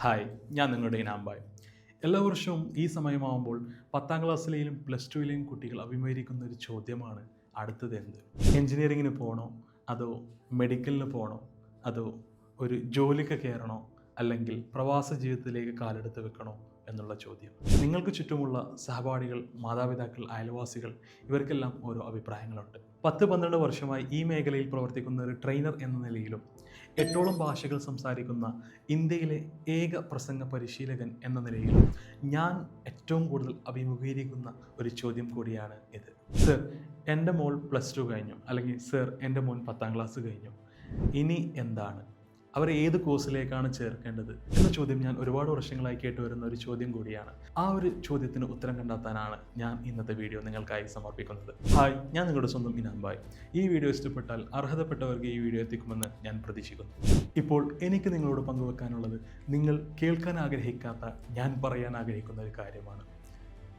Hi, ഞാൻ നിങ്ങളുടെ ഇനാംബായ്. എല്ലാ വർഷവും ഈ സമയമാകുമ്പോൾ 10ാം ക്ലാസ്സിലെയും പ്ലസ് ടുവിലെയും കുട്ടികൾ അഭിമുഖീകരിക്കുന്ന ഒരു ചോദ്യമാണ് അടുത്തത് എന്ത്? എൻജിനീയറിങ്ങിന് പോകണോ, അതോ മെഡിക്കലിന് പോകണോ, അതോ ഒരു ജോലിക്ക് കയറണോ, അല്ലെങ്കിൽ പ്രവാസ ജീവിതത്തിലേക്ക് കാലെടുത്ത് വെക്കണോ എന്നുള്ള ചോദ്യം. നിങ്ങൾക്ക് ചുറ്റുമുള്ള സഹപാഠികൾ, മാതാപിതാക്കൾ, അയൽവാസികൾ ഇവർക്കെല്ലാം ഓരോ അഭിപ്രായങ്ങളുണ്ട്. 10-12 വർഷമായി ഈ മേഖലയിൽ പ്രവർത്തിക്കുന്ന ഒരു ട്രെയിനർ എന്ന നിലയിലും 8ഓളം ഭാഷകൾ സംസാരിക്കുന്ന ഇന്ത്യയിലെ ഏക പ്രസംഗ പരിശീലകൻ എന്ന നിലയിലും ഞാൻ ഏറ്റവും കൂടുതൽ അഭിമുഖീകരിക്കുന്ന ഒരു ചോദ്യം കൂടിയാണ് ഇത്. സർ, എൻ്റെ മോൾ പ്ലസ് 2 കഴിഞ്ഞു, അല്ലെങ്കിൽ സർ, എൻ്റെ മോൻ 10ാം ക്ലാസ് കഴിഞ്ഞു, ഇനി എന്താണ്, അവരെ ഏത് കോഴ്സിലേക്കാണ് ചേർക്കേണ്ടത് എന്ന ചോദ്യം ഞാൻ ഒരുപാട് വർഷങ്ങളായി കേട്ടുവരുന്ന ഒരു ചോദ്യം കൂടിയാണ്. ആ ഒരു ചോദ്യത്തിന് ഉത്തരം കണ്ടെത്താനാണ് ഞാൻ ഇന്നത്തെ വീഡിയോ നിങ്ങൾക്കായി സമർപ്പിക്കുന്നത്. ഹായ്, ഞാൻ നിങ്ങളുടെ സ്വന്തം ഇനാംബായ്. ഈ വീഡിയോ ഇഷ്ടപ്പെട്ടാൽ അർഹതപ്പെട്ടവർക്ക് ഈ വീഡിയോ എത്തിക്കുമെന്ന് ഞാൻ പ്രതീക്ഷിക്കുന്നു. ഇപ്പോൾ എനിക്ക് നിങ്ങളോട് പങ്കുവെക്കാനുള്ളത് നിങ്ങൾ കേൾക്കാൻ ആഗ്രഹിക്കാത്ത, ഞാൻ പറയാൻ ആഗ്രഹിക്കുന്ന ഒരു കാര്യമാണ്.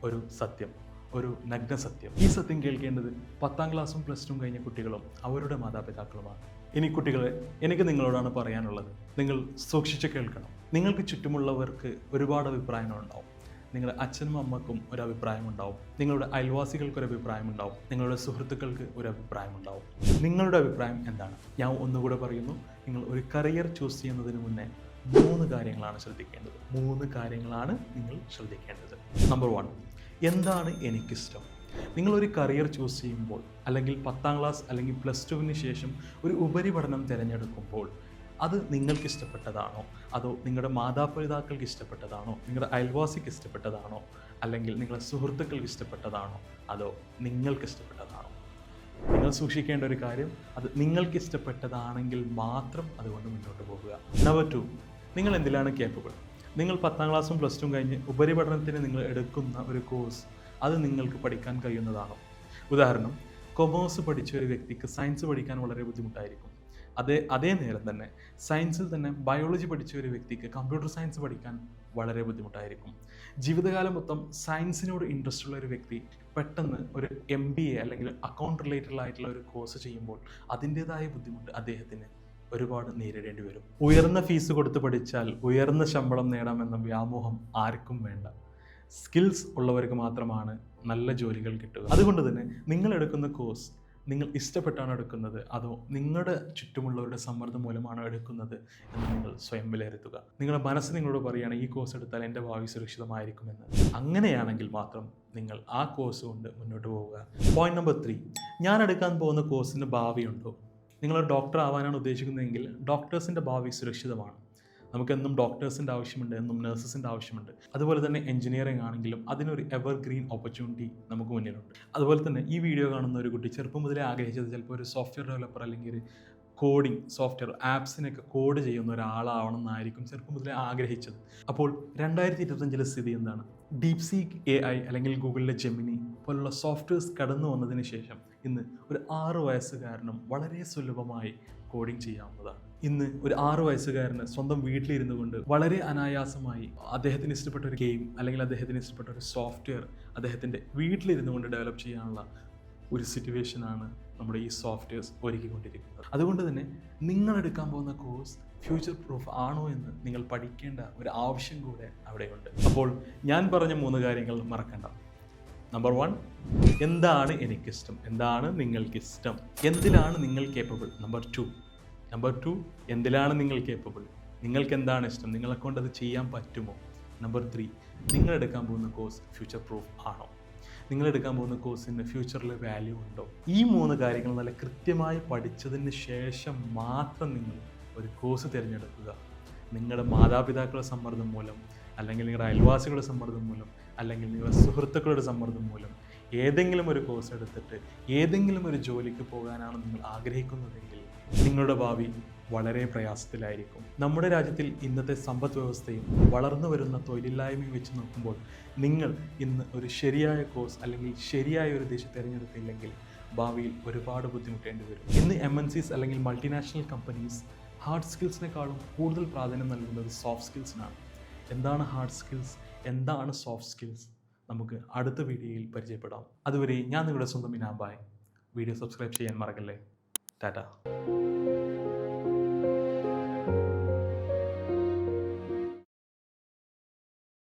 ഒരു സത്യം, ഒരു നഗ്ന സത്യം. ഈ സത്യം കേൾക്കേണ്ടത് 10ാം ക്ലാസ്സും പ്ലസ് 2 കഴിഞ്ഞ കുട്ടികളും അവരുടെ മാതാപിതാക്കളുമാണ്. ഇനി കുട്ടികളെ, എനിക്ക് നിങ്ങളോടാണ് പറയാനുള്ളത്, നിങ്ങൾ സൂക്ഷിച്ച് കേൾക്കണം. നിങ്ങൾക്ക് ചുറ്റുമുള്ളവർക്ക് ഒരുപാട് അഭിപ്രായങ്ങളുണ്ടാവും. നിങ്ങളുടെ അച്ഛനും അമ്മക്കും ഒരു അഭിപ്രായം ഉണ്ടാവും, നിങ്ങളുടെ അയൽവാസികൾക്ക് ഒരു അഭിപ്രായം ഉണ്ടാവും, നിങ്ങളുടെ സുഹൃത്തുക്കൾക്ക് ഒരു അഭിപ്രായം ഉണ്ടാവും. നിങ്ങളുടെ അഭിപ്രായം എന്താണ്? ഞാൻ ഒന്നുകൂടെ പറയുന്നു, നിങ്ങൾ ഒരു കരിയർ ചൂസ് ചെയ്യുന്നതിന് മുന്നേ 3 കാര്യങ്ങളാണ് ശ്രദ്ധിക്കേണ്ടത്. 3 കാര്യങ്ങളാണ് നിങ്ങൾ ശ്രദ്ധിക്കേണ്ടത്. നമ്പർ 1, എന്താണ് എനിക്കിഷ്ടം? നിങ്ങളൊരു കരിയർ ചൂസ് ചെയ്യുമ്പോൾ, അല്ലെങ്കിൽ 10ാം ക്ലാസ് അല്ലെങ്കിൽ പ്ലസ് 2വിന് ശേഷം ഒരു ഉപരിപഠനം തിരഞ്ഞെടുക്കുമ്പോൾ, അത് നിങ്ങൾക്ക് ഇഷ്ടപ്പെട്ടതാണോ, അതോ നിങ്ങളുടെ മാതാപിതാക്കൾക്ക് ഇഷ്ടപ്പെട്ടതാണോ, നിങ്ങളുടെ അയൽവാസിക്ക് ഇഷ്ടപ്പെട്ടതാണോ, അല്ലെങ്കിൽ നിങ്ങളുടെ സുഹൃത്തുക്കൾക്ക് ഇഷ്ടപ്പെട്ടതാണോ, അതോ നിങ്ങൾക്ക് ഇഷ്ടപ്പെട്ടതാണോ? നിങ്ങൾ സൂക്ഷിക്കേണ്ട ഒരു കാര്യം, അത് നിങ്ങൾക്ക് ഇഷ്ടപ്പെട്ടതാണെങ്കിൽ മാത്രം അതുകൊണ്ട് മുന്നോട്ട് പോകുക. നമ്പർ 2, നിങ്ങൾ എന്തിലാണ് കേപ്പബിൾ? നിങ്ങൾ 10ാം ക്ലാസ്സും പ്ലസ് 2 കഴിഞ്ഞ് ഉപരിപഠനത്തിന് നിങ്ങൾ എടുക്കുന്ന ഒരു കോഴ്സ്, അത് നിങ്ങൾക്ക് പഠിക്കാൻ കഴിയുന്നതാണോ? ഉദാഹരണം, കൊമേഴ്സ് പഠിച്ച ഒരു വ്യക്തിക്ക് സയൻസ് പഠിക്കാൻ വളരെ ബുദ്ധിമുട്ടായിരിക്കും. അതേ നേരം തന്നെ സയൻസിൽ തന്നെ ബയോളജി പഠിച്ച ഒരു വ്യക്തിക്ക് കമ്പ്യൂട്ടർ സയൻസ് പഠിക്കാൻ വളരെ ബുദ്ധിമുട്ടായിരിക്കും. ജീവിതകാലം മൊത്തം സയൻസിനോട് ഇൻട്രസ്റ്റ് ഉള്ള ഒരു വ്യക്തി പെട്ടെന്ന് ഒരു MBA അല്ലെങ്കിൽ അക്കൗണ്ട് റിലേറ്റഡ് ആയിട്ടുള്ള ഒരു കോഴ്സ് ചെയ്യുമ്പോൾ അതിൻ്റെതായ ബുദ്ധിമുട്ട് അദ്ദേഹത്തിന് ഒരുപാട് നേരിടേണ്ടി വരും. ഉയർന്ന ഫീസ് കൊടുത്ത് പഠിച്ചാൽ ഉയർന്ന ശമ്പളം നേടാമെന്ന വ്യാമോഹം ആർക്കും വേണ്ട. സ്കിൽസ് ഉള്ളവർക്ക് മാത്രമാണ് നല്ല ജോലികൾ കിട്ടുക. അതുകൊണ്ട് തന്നെ നിങ്ങൾ എടുക്കുന്ന കോഴ്സ് നിങ്ങൾ ഇഷ്ടപ്പെട്ടാണ് എടുക്കുന്നത്, അതോ നിങ്ങളുടെ ചുറ്റുമുള്ളവരുടെ സമ്മർദ്ദം മൂലമാണോ എടുക്കുന്നത് എന്ന് നിങ്ങൾ സ്വയം വിലയിരുത്തുക. നിങ്ങളുടെ മനസ്സ് നിങ്ങളോട് പറയുകയാണ് ഈ കോഴ്സ് എടുത്താൽ എൻ്റെ ഭാവി സുരക്ഷിതമായിരിക്കുമെന്ന്. അങ്ങനെയാണെങ്കിൽ മാത്രം നിങ്ങൾ ആ കോഴ്സ് കൊണ്ട് മുന്നോട്ട് പോവുക. പോയിന്റ് നമ്പർ 3, ഞാൻ എടുക്കാൻ പോകുന്ന കോഴ്സിന് ഭാവിയുണ്ടോ? നിങ്ങളൊരു ഡോക്ടർ ആവാനാണ് ഉദ്ദേശിക്കുന്നതെങ്കിൽ ഡോക്ടേഴ്സിൻ്റെ ഭാവി സുരക്ഷിതമാണ്. നമുക്കെന്നും ഡോക്ടേഴ്സിൻ്റെ ആവശ്യമുണ്ട്, എന്നും നഴ്സസിൻ്റെ ആവശ്യമുണ്ട്. അതുപോലെ തന്നെ എഞ്ചിനീയറിംഗ് ആണെങ്കിലും അതിനൊരു എവർഗ്രീൻ ഓപ്പർച്യൂണിറ്റി നമുക്ക് മുന്നിലുണ്ട്. അതുപോലെ തന്നെ ഈ വീഡിയോ കാണുന്ന ഒരു കുട്ടി ചെറുപ്പം മുതലേ ആഗ്രഹിച്ചത് ചിലപ്പോൾ ഒരു സോഫ്റ്റ്വെയർ ഡെവലപ്പർ അല്ലെങ്കിൽ ഒരു കോഡിംഗ് സോഫ്റ്റ്വെയർ ആപ്സിനൊക്കെ കോഡ് ചെയ്യുന്ന ഒരാളാവണം എന്നായിരിക്കും ചെറുപ്പം മുതലേ ആഗ്രഹിച്ചത്. അപ്പോൾ 2025 സ്ഥിതി എന്താണ്? ഡീപ്സീക്ക് AI അല്ലെങ്കിൽ ഗൂഗിളിലെ ജെമിനി പോലുള്ള സോഫ്റ്റ്വെയർസ് കടന്നു വന്നതിന് ശേഷം ഇന്ന് ഒരു 6 വയസ്സുകാരനും വളരെ സുലഭമായി കോഡിംഗ് ചെയ്യാവുന്നതാണ്. ഇന്ന് ഒരു 6 വയസ്സുകാരന് സ്വന്തം വീട്ടിലിരുന്നു കൊണ്ട് വളരെ അനായാസമായി അദ്ദേഹത്തിന് ഇഷ്ടപ്പെട്ട ഒരു ഗെയിം അല്ലെങ്കിൽ അദ്ദേഹത്തിന് ഇഷ്ടപ്പെട്ട ഒരു സോഫ്റ്റ്വെയർ അദ്ദേഹത്തിൻ്റെ വീട്ടിലിരുന്നു കൊണ്ട് ഡെവലപ്പ് ചെയ്യാനുള്ള ഒരു സിറ്റുവേഷനാണ് നമ്മുടെ ഈ സോഫ്റ്റ്വെയർസ് ഒരുക്കിക്കൊണ്ടിരിക്കുന്നത്. അതുകൊണ്ട് തന്നെ നിങ്ങൾ എടുക്കാൻ പോകുന്ന കോഴ്സ് ഫ്യൂച്ചർ പ്രൂഫ് ആണോ എന്ന് നിങ്ങൾ പഠിക്കേണ്ട ഒരു ആവശ്യം കൂടെ അവിടെയുണ്ട്. അപ്പോൾ ഞാൻ പറഞ്ഞ 3 കാര്യങ്ങൾ മറക്കണ്ട. നമ്പർ 1, എന്താണ് എനിക്കിഷ്ടം? എന്താണ് നിങ്ങൾക്കിഷ്ടം? എന്തിലാണ് നിങ്ങൾ കേപ്പബിൾ? നമ്പർ 2, എന്തിലാണ് നിങ്ങൾ കേപ്പബിൾ? നിങ്ങൾക്ക് എന്താണ് ഇഷ്ടം? നിങ്ങളെക്കൊണ്ട് അത് ചെയ്യാൻ പറ്റുമോ? നമ്പർ 3, നിങ്ങൾ എടുക്കാൻ പോകുന്ന കോഴ്സ് ഫ്യൂച്ചർ പ്രൂഫ് ആണോ? നിങ്ങൾ എടുക്കാൻ പോകുന്ന കോഴ്സിന് ഫ്യൂച്ചറിൽ വാല്യൂ ഉണ്ടോ? ഈ 3 കാര്യങ്ങൾ നല്ല കൃത്യമായി പഠിച്ചതിന് ശേഷം മാത്രം നിങ്ങൾ ഒരു കോഴ്സ് തിരഞ്ഞെടുക്കുക. നിങ്ങളുടെ മാതാപിതാക്കളുടെ സമ്മർദ്ദം മൂലം, അല്ലെങ്കിൽ നിങ്ങളുടെ അയൽവാസികളുടെ സമ്മർദ്ദം മൂലം, അല്ലെങ്കിൽ നിങ്ങളുടെ സുഹൃത്തുക്കളുടെ സമ്മർദ്ദം മൂലം ഏതെങ്കിലും ഒരു കോഴ്സ് എടുത്തിട്ട് ഏതെങ്കിലും ഒരു ജോലിക്ക് പോകാനാണ് നിങ്ങൾ ആഗ്രഹിക്കുന്നതെങ്കിൽ നിങ്ങളുടെ ഭാവി വളരെ പ്രയാസത്തിലായിരിക്കും. നമ്മുടെ രാജ്യത്തിൽ ഇന്നത്തെ സമ്പദ് വ്യവസ്ഥയും വളർന്നു വരുന്ന തൊഴിലില്ലായ്മയും വെച്ച് നോക്കുമ്പോൾ നിങ്ങൾ ഇന്ന് ഒരു ശരിയായ കോഴ്സ് അല്ലെങ്കിൽ ശരിയായ ഒരു ദിശ തിരഞ്ഞെടുത്തില്ലെങ്കിൽ ഭാവിയിൽ ഒരുപാട് ബുദ്ധിമുട്ടേണ്ടി വരും. ഇന്ന് MNCs അല്ലെങ്കിൽ മൾട്ടിനാഷണൽ കമ്പനീസ് ഹാർഡ് സ്കിൽസിനെക്കാളും കൂടുതൽ പ്രാധാന്യം നൽകുന്നത് സോഫ്റ്റ് സ്കിൽസിനാണ്. എന്താണ് ഹാർഡ് സ്കിൽസ്, എന്താണ് സോഫ്റ്റ് സ്കിൽസ്, നമുക്ക് അടുത്ത വീഡിയോയിൽ പരിചയപ്പെടാം. അതുവരെ ഞാൻ നിങ്ങളുടെ സ്വന്തം ഇനാംബായ്. വീഡിയോ സബ്സ്ക്രൈബ് ചെയ്യാൻ മറക്കല്ലേ. ടാറ്റ.